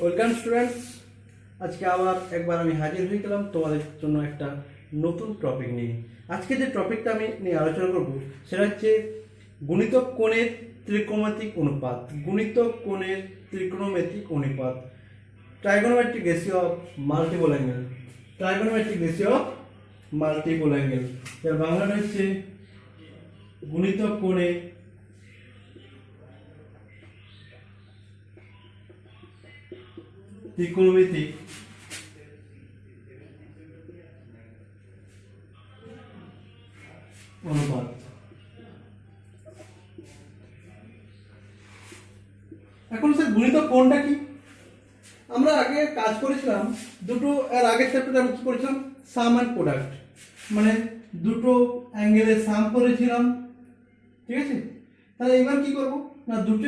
Welcome students. আজকে আবার একবার আমি হাজির হয়ে গেলাম তোমাদের জন্য একটা নতুন টপিক নিয়ে। আজকে যে টপিকটা আমি নিয়ে আলোচনা করব সেটা হচ্ছে গুণিতক কোণের ত্রিকোণমিতিক অনুপাত। গুণিতক কোণের ত্রিকোণমিতিক অনুপাত, trigonometric ratio of multiple angle. Trigonometric ratio of multiple angle, এর বাংলাটা হচ্ছে গুণিতক কোণের ত্রিকোণমিতিক অনুপাত। এখন স্যার গুণিতক কোণটা কি? আমরা আগে কাজ করেছিলাম দুটো, এর আগের চ্যাপ্টারে আমি কি করেছিলাম, সাম অ্যান্ড প্রোডাক্ট, মানে দুটো অ্যাঙ্গেলের সাম করেছিলাম, ঠিক আছে। তাহলে এবার কি করব না, দুটো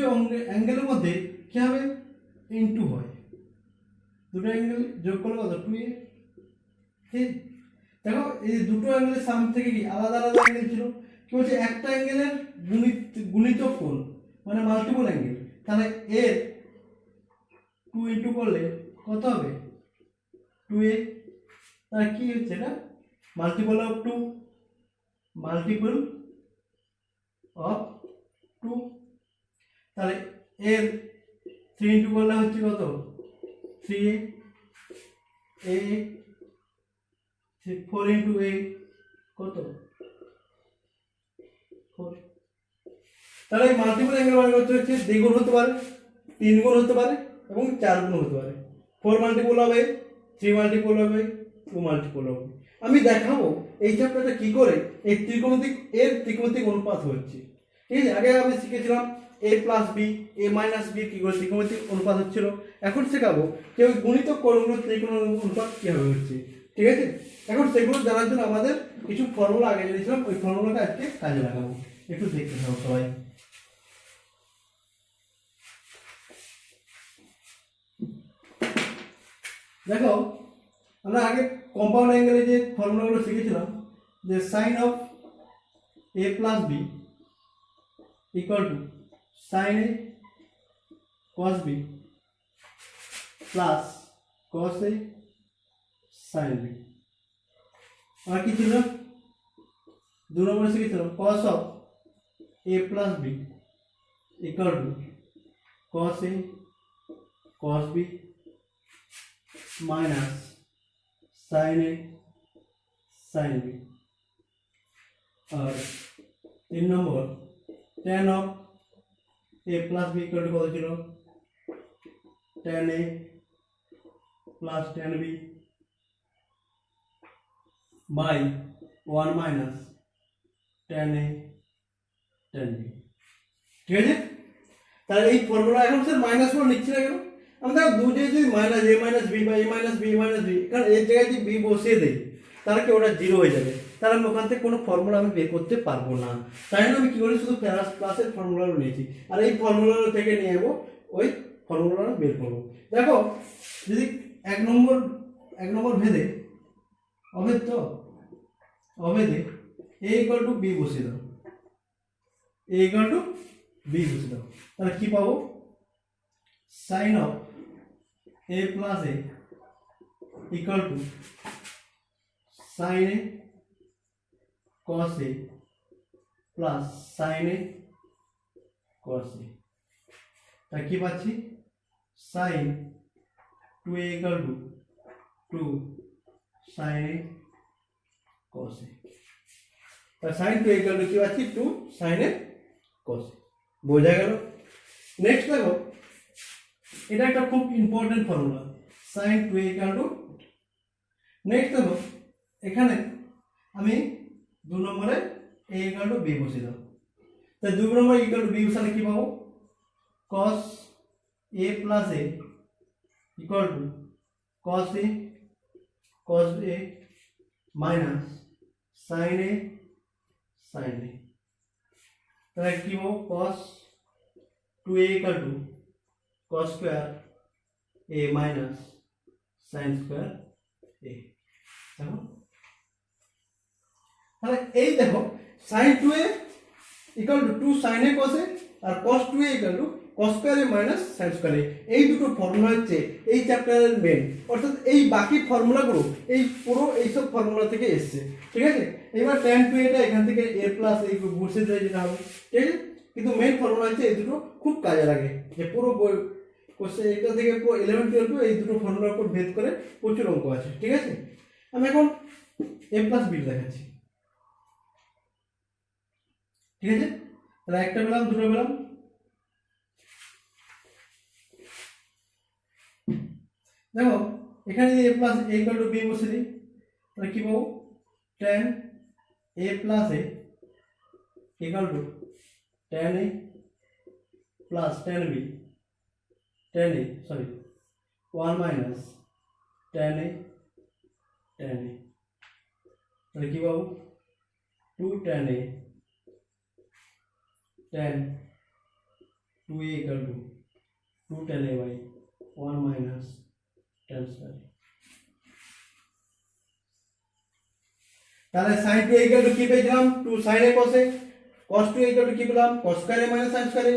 অ্যাঙ্গেলের মধ্যে কি হবে, ইনটু হয়, দুটো অ্যাঙ্গেল যোগ করলে কত, 2a। ঠিক, দেখো এই দুটো অ্যাঙ্গেলের সাম থেকে কি আলাদা আলাদা অ্যাঙ্গেল ছিল, কি বলছে একটা অ্যাঙ্গেলের গুণিতক কোণ মানে মাল্টিপল অ্যাঙ্গেল, তাহলে এর 2 ইনটু করলে কত হবে, 2a। তাহলে কি হচ্ছে এটা, মাল্টিপল অফ 2, মাল্টিপল অফ 2। তাহলে এর 3 ইনটু করলে হচ্ছে কত, 3a, a 4 ইনটু a কত, 4। তাহলে এই মাল্টিপল অ্যাঙ্গেল মানে করতে হচ্ছে দ্বিগুণ হতে পারে, 3 গুণ হতে পারে এবং 4 গুণ হতে পারে। 4 মাল্টিপল হবে, 3 মাল্টিপল হবে, 2 মাল্টিপল হবে। আমি দেখাবো এই চ্যাপ্টারটা কি করে এই ত্রিকোণমিতিক অনুপাত হচ্ছে। ঠিক আছে, আগে আমি শিখেছিলাম a plus b, a minus b কি করে ত্রিকোণমিতিক অনুপাত হচ্ছিল। এখন শেখাবো যে ওই গুণিতক কোণগুলো ত্রিকোণমিতিক অনুপাত কিভাবে হচ্ছে। ঠিক আছে, এখন সেগুলো জানার জন্য আমাদের কিছু ফর্মুলা আগে জেনেছিলাম, ওই ফর্মুলাটা আজকে কাজে লাগাবো। একটু দেখতে থাকো সবাই। দেখো আমরা আগে কম্পাউন্ড অ্যাঙ্গেলে যে ফর্মুলাগুলো শিখেছিলাম, যে sine of a plus B equal to sine A cos B plus cos A sine B. আর কি ছিল, 2 নম্বরে শিখেছিলাম cos of a plus B equal to cos A cos B minus sine A sine B. আর 3 নম্বর tan of a plus B equal to কত ছিল, tan a প্লাস tan b by 1 minus tan a tan b। ঠিক আছে, তাহলে এই formula এখন স্যার মাইনাস করে নিচ্ছি না কেন, আমরা দু জায়গায় যদি মাইনাস a মাইনাস বি বা a minus b minus b, কারণ এর জায়গায় যদি বি বসিয়ে দেই তাহলে কি ওটা জিরো হয়ে যাবে, তাহলে আমি ওখান থেকে কোনো ফর্মুলা আমি বের করতে পারবো না। তাই জন্য আমি কি করি, শুধু প্লাসের ফর্মুলাগুলো নিয়েছি, আর এই ফর্মুলাগুলো থেকে নিয়ে যাবো ওই ফর্মুলাটা বের করবো। দেখো যদি এক নম্বর ভেদে অভেদ, তো অভেদে a ইকুয়াল টু বি বসিয়ে দাও, a ইকুয়াল টু বি বসিয়ে দাও, তাহলে কি পাবো, sine of a plus A equal to sine A cos A plus sine A cos A. তা কি পাচ্ছি, sine 2a equal to 2 sine A cos A. তা সাইন 2a ইকুয়াল টু কি পাচ্ছি, 2 সাইন এ কস এ। বোঝা গেল। Next দেখো, এটা একটা খুব important formula, sine 2a equal to. Next দেখো এখানে আমি 2 নম্বরে a ইকুয়াল টু b বসিয়ে দাও, তাই 2 নম্বরে ইকুয়াল টু b বসালে কি পাবো, cos a plus a equal to cos a minus sin a sin a। তাহলে কি পাবো, cos 2a equal to cos square a minus sin square a। দেখো তাহলে এই দেখো sin 2a equal to 2 sin a cos a আর cos 2a equal to cos স্কয়ারে minus sine স্কয়ারে, এই দুটো ফর্মুলা হচ্ছে এই চ্যাপ্টারের মেন, অর্থাৎ এই বাকি ফর্মুলাগুলো এই পুরো এইসব ফর্মুলা থেকে এসছে, ঠিক আছে। এবার tan 2a টা এখান থেকে a প্লাস এই বসে দিয়ে যেটা হবে, ঠিক আছে। কিন্তু মেন ফর্মুলা হচ্ছে এই দুটো খুব কাজে লাগে, যে পুরো কোশ্চেন এটা থেকে পুরো 11 12 এই দুটো ফর্মুলার উপর ভেদ করে প্রচুর অঙ্ক আছে, ঠিক আছে। আমি এখন a প্লাস b দেখাচ্ছি, ঠিক আছে। তাহলে একটা পেলাম, দুটো পেলাম। দেখো এখানে যদি a plus a equal two b বসে দিই, তাহলে কি পাবো, tan a plus a equal two tan a প্লাস tan b, tan a sorry 1 minus tan a তাহলে কি পাবো, 2 tan a tan 2a equal to 2 tan a by 1 minus tan square. তাহলে sin 2a ইকুয়াল টু কি পেয়েছিলাম, 2 sin a cos a, cos 2a equal to কি পেলাম, cos square a minus sin square a,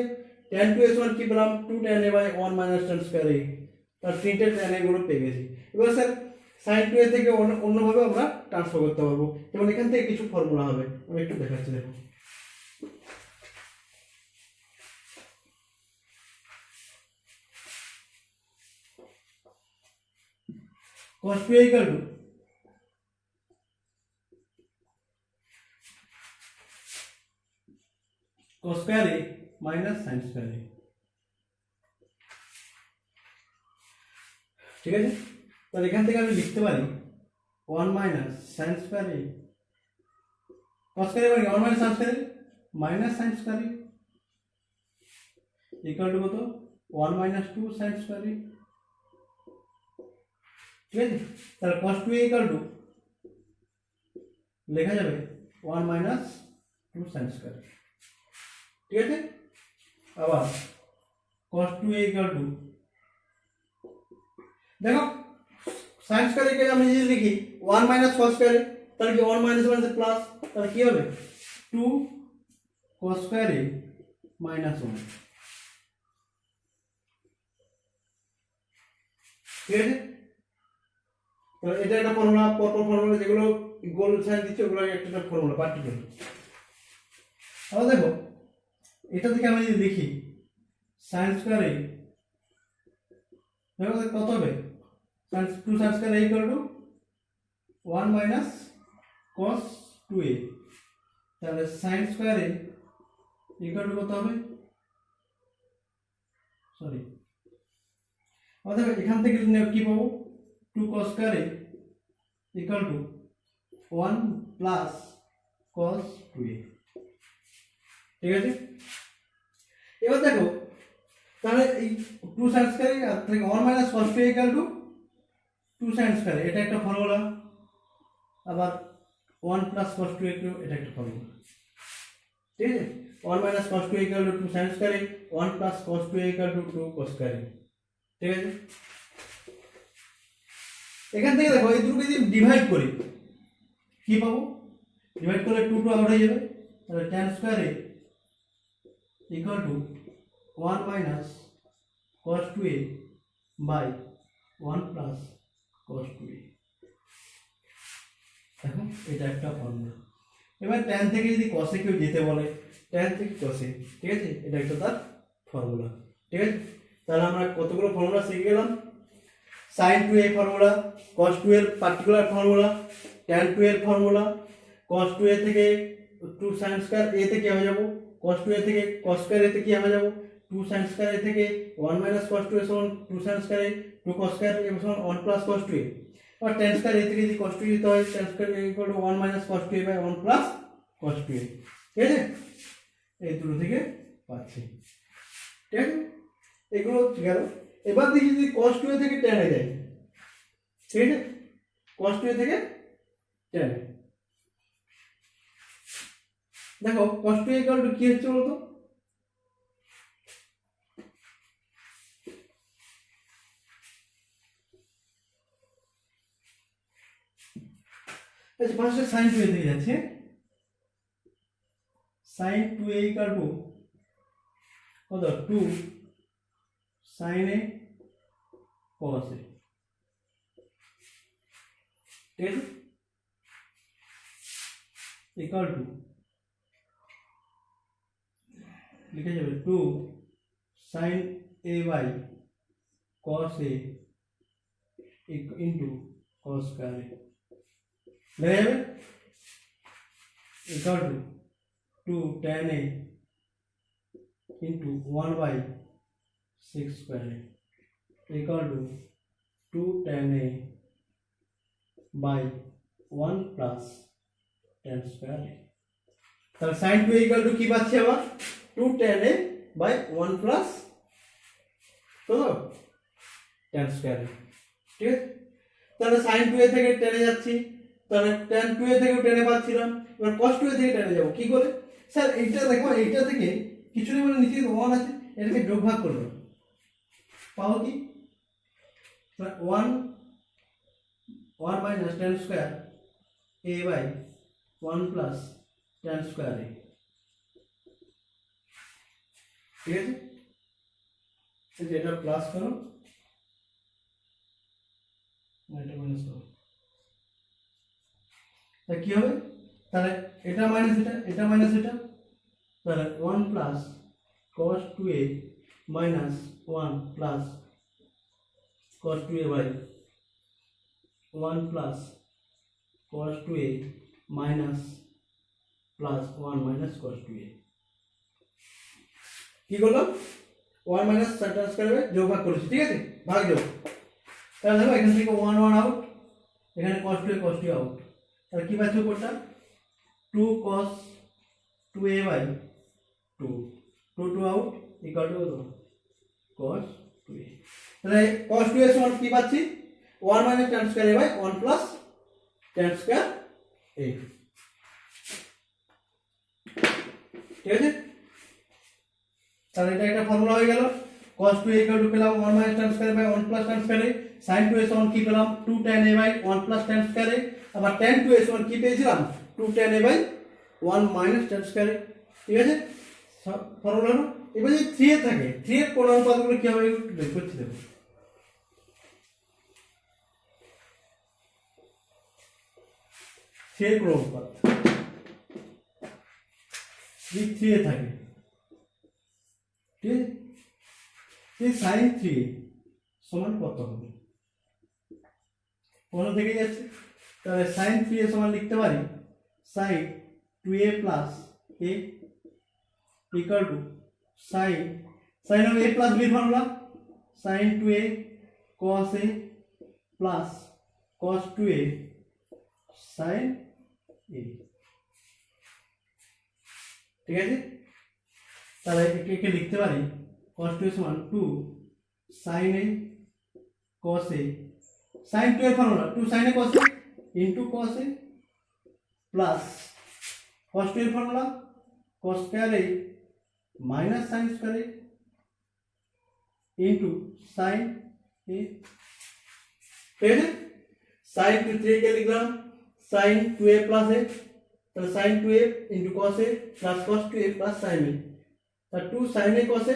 tan 2a সমান কি পেলাম, 2 tan a by 1 minus tan square a। তার তিনটে tan a গুলো পেয়ে গেছি। এবার স্যার sin 2a থেকে অন্যভাবে আমরা ট্রান্সফার করতে পারবো, যেমন এখান থেকে কিছু ফর্মুলা হবে, আমি একটু দেখাচ্ছি। দেখো cos 2a equal to cos square a minus sin square a, ঠিক আছে। তাহলে এখান থেকে আমি লিখতে পারি 1 minus sin square a, cos square a মানে 1 minus sin square a minus sin square a equal to কত, 1 মাইনাস 2 sin স্কয়ার a, ঠিক আছে। তাহলে cos 2a ইকুয়াল টু লেখা যাবে 1 মাইনাস 2 sin স্কয়ার, ঠিক আছে। আবার cos 2a ইকুয়াল টু, দেখো sin স্কয়ার কে আমি যদি লিখি 1 মাইনাস cos স্কয়ার, তাহলে কি 1 মাইনাস 1 প্লাস, তাহলে কি হবে 2 cos স্কয়ার a মাইনাস 1, ঠিক আছে। তো এটা একটা ফর্মুলা, পরপর ফর্মুলা যেগুলো গোল সাইন দিচ্ছে ওগুলো একটা ফর্মুলা পার্টিকুলার। আবার দেখো এটা থেকে আমি যদি লিখি sin স্কয়ার a, দেখো কত হবে, 2 sin square a equal to 1 minus cos 2a, তাহলে sin square a equal to কত হবে, সরি অর্থাৎ এখান থেকে কি পাবো, 2 cos square a equal to 1 plus cos 2a, ঠিক আছে। এবার দেখো তাহলে এই 2 sin স্কয়ার a থেকে 1 minus cos 2a equal to 2 sin square, এটা একটা ফর্মুলা। আবার 1 প্লাস cos 2a এটা একটা ফর্মুলা, ঠিক আছে। 1 minus cos 2a equal to 2 sin square a, 1 plus cos 2a equal to 2 cos square a, ঠিক আছে। এখান থেকে দেখো এই দুটোকে যদি ডিভাইড করি কি পাবো, ডিভাইড করলে 2 2 আউট হয়ে যাবে, তাহলে tan square a equal to 1 minus cos 2a by 1 plus cos 2a। দেখো এটা একটা ফর্মুলা। এবার tan থেকে যদি cos এ কেউ যেতে বলে, tan থেকে cos এ, ঠিক আছে, এটা একটা তার ফর্মুলা, ঠিক আছে। তাহলে আমরা কতগুলো ফর্মুলা শিখে গেলাম, sin 2a ফর্মুলা, cos 2 এর পার্টিকুলার ফর্মুলা, tan 2 এর ফর্মুলা, cos 2a থেকে 2 sin স্কয়ার a তে কি হয়ে যাব, cos 2a থেকে cos স্কয়ার a তে কি হয়ে যাব, 2 sin স্কয়ার a থেকে 1 মাইনাস cos 2a সমান 2 sin square a, 2 cos square a সমান 1 প্লাস cos 2a। আর tan স্কয়ার a থেকে যদি cos 2a দিতে হয়, tan square a equal to 1 minus cos 2a by 1 plus cos 2a, ঠিক আছে। এই দুটো থেকে পাচ্ছি, ঠিক আছে। এগুলো গেল। এবার দেখি যদি cos 2a থেকে tan a যায়, ঠিক আছে, cos 2a থেকে tan a, দেখো cos 2a ইকুয়াল টু কি হচ্ছে বলতো, আচ্ছা ফার্স্টে sin 2a থেকে যাচ্ছে, sin 2a ইকুয়াল টু কত, 2 sin a cos a, ঠিক আছে, ইকুয়াল টু লিখে যাবে 2 sin a by cos a into cos square a, লিখে যাবে equal to 2 tan a into 1 by 6 square a equal to 2 tan a by 1 plus tan square a, তাহলে sin 2 equal to কি পাচ্ছি আবার 2 tan a by 1 plus তো tan square a, ঠিক আছে। তাহলে sin 2a থেকে tan a যাচ্ছি, তাহলে tan 2a থেকে tan a পাচ্ছিলাম, এবার cos 2a থেকে tan a যাব কি করে স্যার, এইটা দেখো এইটা থেকে কিছু নেই মানে নিচে 1 আছে, এটাকে যোগ ভাগ করব, পাবো কি 1 minus tan square a by 1 plus tan square a, ঠিক আছে। এটা প্লাস করো, এটা মাইনাস করো, তা কি হবে, তাহলে এটা মাইনাস এটা, এটা মাইনাস এটা, তাহলে 1 plus cos 2a minus 1 plus cos 2a by 1 plus cos 2a minus plus 1 minus cos 2a, কি করলাম 1 minus tan square যোগ ভাগ করেছি, ঠিক আছে, ভাগ যোগ, তাহলে দেখো এখান থেকে 1 1 আউট, এখানে cos 2a আউট, তাহলে কি পাচ্ছি উপরটা 2 cos 2a by 2 2 out equal to cos 2a, তাহলে cos 2a সমান কি পাচ্ছি 1 minus tan square a by 1 plus tan square a, ঠিক আছে। তাহলে এটা একটা ফর্মুলা হয়ে গেল, cos 2a equal to পেলাম 1 minus tan square a by 1 plus tan square a, sin 2a সমান কি পেলাম 2 tan a by 1 plus tan square a, আবার tan 2a সমান কি পেয়েছিলাম 2 tan a by 1 minus tan square a, ঠিক আছে ফর্মুলা। এবার যদি 3 এ থাকে 3 এর কোণ অনুপাতগুলো কি হবে বের করতে দেব, 3 এর কোণ অনুপাত যদি 3 এ থাকে, ঠিক আছে, এই sin 3 সমান কত হবে, কোণ থেকে যাচ্ছে, তাহলে sin 3 সমান লিখতে পারি sin 2a plus a equal to sin of a plus b formula sin 2a cos a plus cos 2a sin a, ঠিক আছে। তাহলে একে লিখতে পারি cos 2a সমান 2 sin a cos a, sin 2 এর formula 2 sin a cos a into cos a plus cos 2 এর formula cos square a minus sin square a into sin a, ঠিক আছে। sin 3 কে লিখলাম sin 2a plus a, তাহলে sin 2a into cos a plus cos 2a plus sin a, তা 2 sin a cos a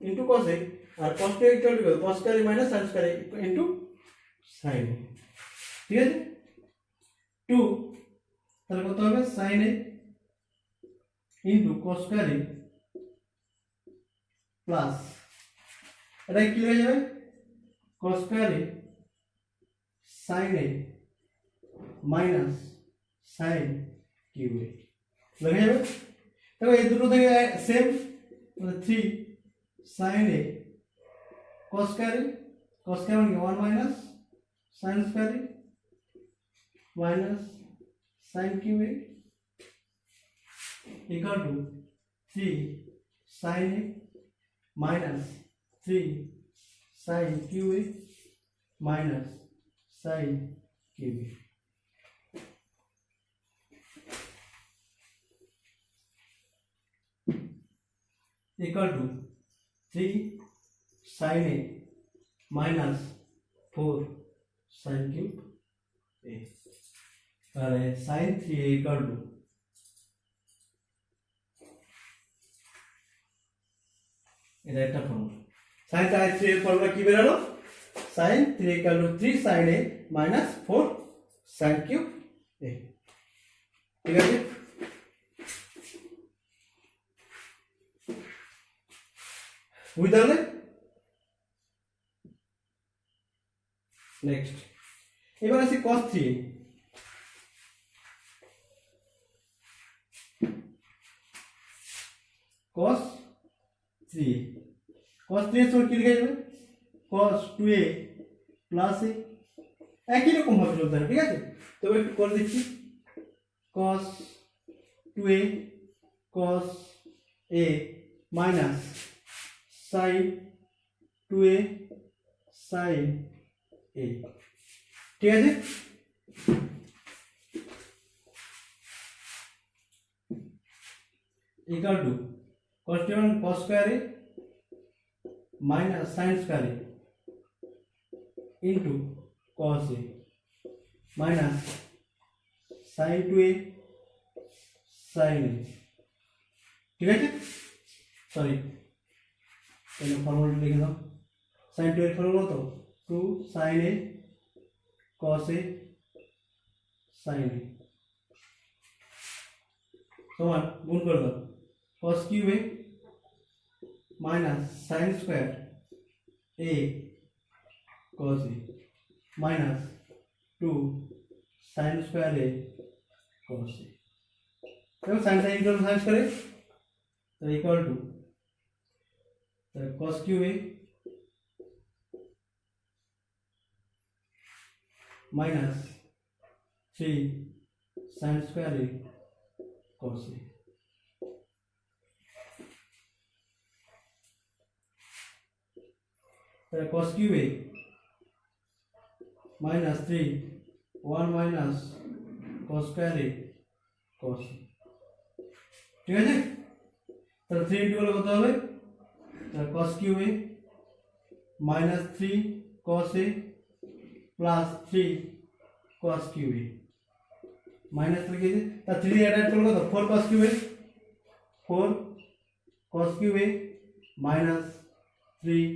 into cos a, আর cos 2a equal to cos square a minus sin square a into sin a, ঠিক আছে 2, তাহলে কত হবে sin a into cos square a plus এটা কি হয়ে যাবে cos square a sin a minus sin cube a, লিখে যাবে। দেখো এই দুটো থেকে সেম, মানে 3 sin a cos square মানে 1 minus sin square a minus sin cube a equal to 3 sin a minus 3 sin cube a minus sin cube a, equal to 3 sin a minus 4 sin cube a, তাহলে sin 3a equal to এটা একটা formula. sin 3 এর formula কি বেরালো sin 3 = 3 sin a minus 4 sin cube a ঠিক আছে বুঝতে পারলে next এবার আসি cos 3 cos 3 cos 3 এর সমান কি লিখা যাবে cos 2a plus a একই রকম ভাবে চলতে হবে ঠিক আছে তো একটু করে দিচ্ছি cos 2a cos a minus sin 2a sin a ঠিক আছে equal to cos 2 cos square a minus sin square a into cos a minus sin 2a sin a ঠিক আছে সরি এই ফর্মুলা লিখে দাও sin 2 এর ফর্মুলা তো 2 sin a cos a sin a সমান গুণ করে দাও cos cube a minus sin square a cos a minus 2 sin square a cos a देखो sin sin equal to sin square a तो equal to cos cube a minus 3 sin square a cos a cos cube a minus 3 1 minus cos square a cos a ঠিক আছে তাহলে 3 into করলে কত হবে তাহলে cos cube a minus 3 cos a plus 3 cos cube a minus লিখে দিই তা 3 অ্যাড করলে কত 4 cos cube a 4 cos cube a minus 3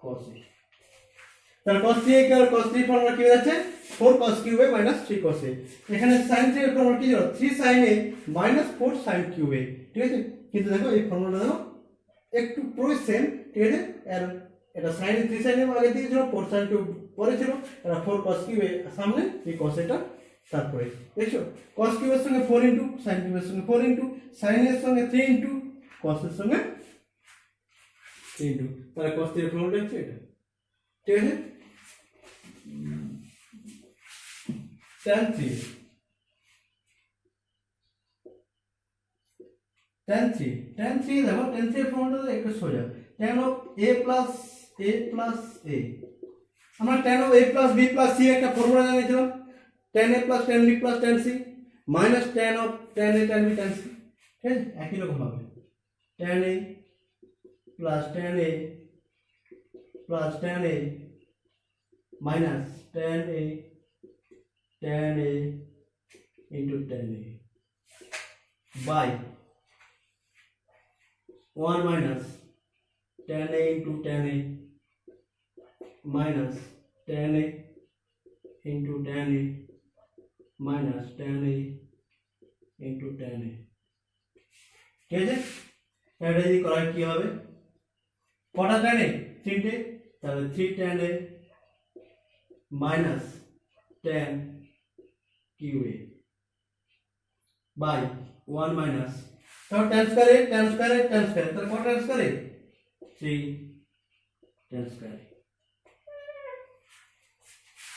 cos a তাহলে cos 3 এর cos 3 ফর্মুলা কি হয়ে যাচ্ছে 4 cos cube a minus 3 cos a এখানে sin 3 এর ফর্মুলা কি ছিল 3 sin a minus 4 sin cube a ঠিক আছে কিন্তু দেখো এই ফর্মুলাটা দেখো একটু পুরো সেম ঠিক আছে আর এটা sin 3 sin a আগে দিয়ে ছিল 4 sin cube পরে ছিল এটা 4 cos cube a সামনে এই cos এটা তারপরে দেখছো cos cube এর সঙ্গে 4 ইনটু sin cube এর সঙ্গে 4 ইনটু sin এর সঙ্গে 3 ইনটু cos এর সঙ্গে 3 ইনটু তাহলে cos 3 এর ফর্মুলাটা হচ্ছে এটা ঠিক আছে tan 3 দেখো tan 3 এর ফর্মুলাটা একটু সোজা tan of a plus a আমরা tan of a plus b plus c একটা ফর্মুলা জানিয়েছিলাম tan a plus tan b plus tan c minus tan of tan a tan b tan c ঠিক আছে একই রকম হবে tan a plus tan a plus tan a minus tan a into tan a by 1 minus tan a into tan a minus tan a into tan a minus tan a into tan a ঠিক আছে এটা যদি করা কি হবে কটা tan a তিনটে তাহলে 3 tan a minus tan cube a by 1 minus तो tan square তাহলে কত tan square 3 tan square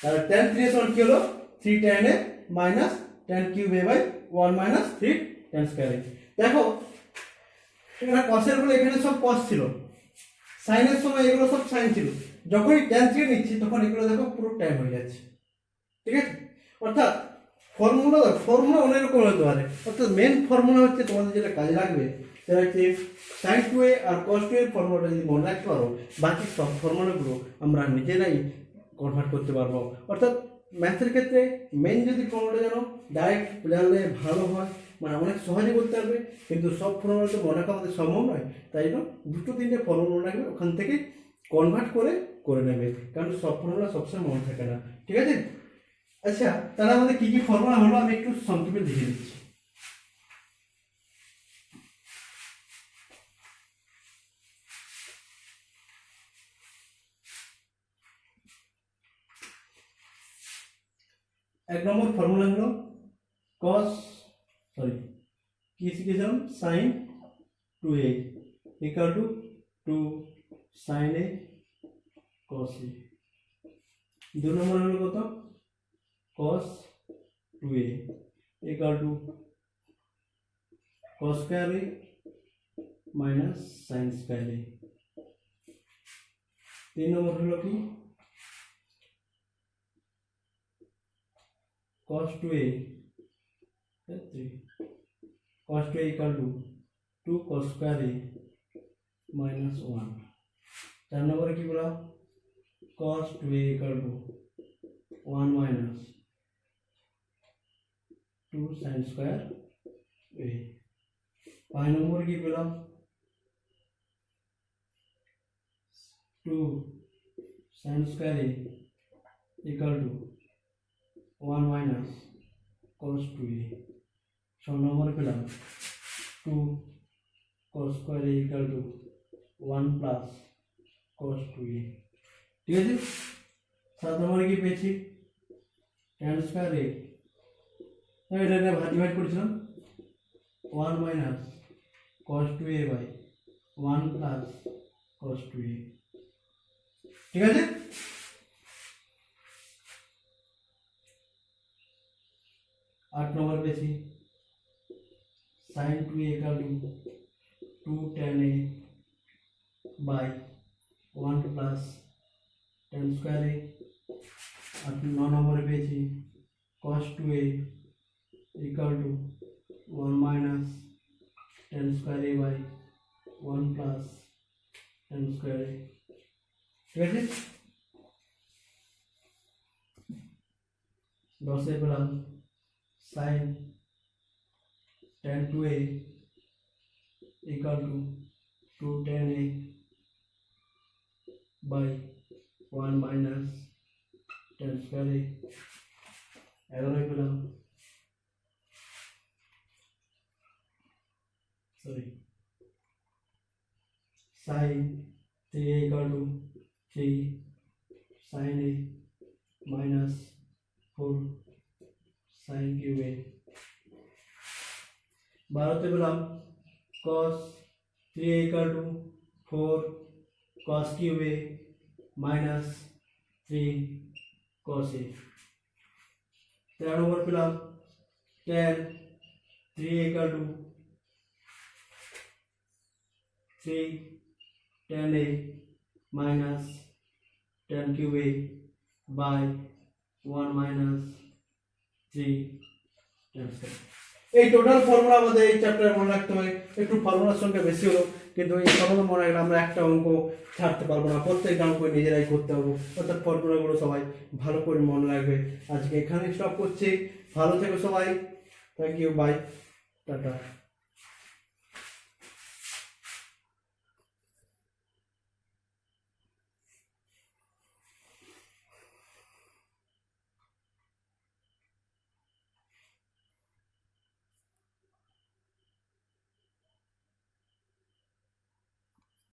তাহলে tan 3 সমান কি হলো 3 tan a minus tan cube a by 1 minus 3 tan square দেখো এখানে cos এর বলে এখানে সব cos ছিল sin এর সময় এগুলো সব sin ছিল যখনই tan 3 নিচ্ছি তখন এগুলো দেখো পুরো tan হয়ে যাচ্ছে ঠিক আছে অর্থাৎ ফর্মুলা অনেক রকম হতে পারে অর্থাৎ মেন ফর্মুলা হচ্ছে তোমাদের যেটা কাজে লাগবে সেটা হচ্ছে sin 2a আর cos 2a এর ফর্মুলাটা যদি মনে রাখতে পারো বাকি সব ফর্মুলাগুলো আমরা নিজেরাই কনভার্ট করতে পারবো অর্থাৎ ম্যাথের ক্ষেত্রে মেন যদি ফর্মুলাটা জানো ডাইরেক্ট জানলে ভালো হয় মানে অনেক সহজে করতে পারবে কিন্তু সব ফর্মুলা তো মনে করা আমাদের সম্ভব নয় তাই জন্য দুটো তিনটে ফর্মুলা রাখবে ওখান থেকে কনভার্ট করে নেবে, কারণ সব ফর্মুলা সবসময় মনে থাকে না। ঠিক আছে? আচ্ছা, তাহলে আমাদের কি কি ফর্মুলা হলো আমি একটু সংক্ষেপে লিখে দিচ্ছি। এক নম্বর ফর্মুলা হলো কি শিখেছিলাম, sine 2a equal to 2 sine a cos a। দুই নম্বর হলো কত, cos 2a equal to cos square a minus sine square a। তিন নম্বর হলো কি, cos 2a cos 2a equal to 2 cos square a minus 1। চার নম্বরে কি বলা, cos 2a equal to 1 minus 2 sin square a। পাঁচ নম্বরে কি পেলাম, 2 sin square a equal to 1 minus cos 2a। ছ নম্বরে পেলাম 2 cos square a equal to 1 plus cos 2a। ঠিক আছে? সাত নম্বরে কি পেয়েছি, tan square a, এটা ডিভাইড করেছিলাম, 1 minus cos 2a by 1 plus cos 2a। ঠিক আছে? आठ नंबर पे थी sin 2a equal to 2 tan a by 1 plus tan square a। और 9 नंबर पे थी cos 2a equal to 1 minus tan square a by 1 plus tan square a। ठीक है? 10 से पेलाम sin tan 2a equal to 2 tan a by 1 minus tan square a। 11 পেলাম sin 3a equal to 3 sin a minus 4 sin cube a। 12 পেলাম cos 3a equal to 4 cos cube a minus 3 cos a। 13 নম্বর পেলাম tan 3a equal to 3 tan a minus tan cube a by 1 minus 3 tan square। এই total formula আমাদের এই চ্যাপ্টারে মনে রাখতে হবে। একটু ফর্মুলার সংখ্যা বেশি হলো, কিন্তু এই ফর্মুলা মনে রাখলে আমরা একটা অঙ্ক ছাড়তে পারবো না, প্রত্যেকটা অঙ্ক নিজেরাই করতে হবে। অর্থাৎ ফর্মুলাগুলো সবাই ভালো করে মনে রাখবে। আজকে এখানে স্টপ করছি, ভালো থেকো সবাই, থ্যাংক ইউ, বাই, টাটা।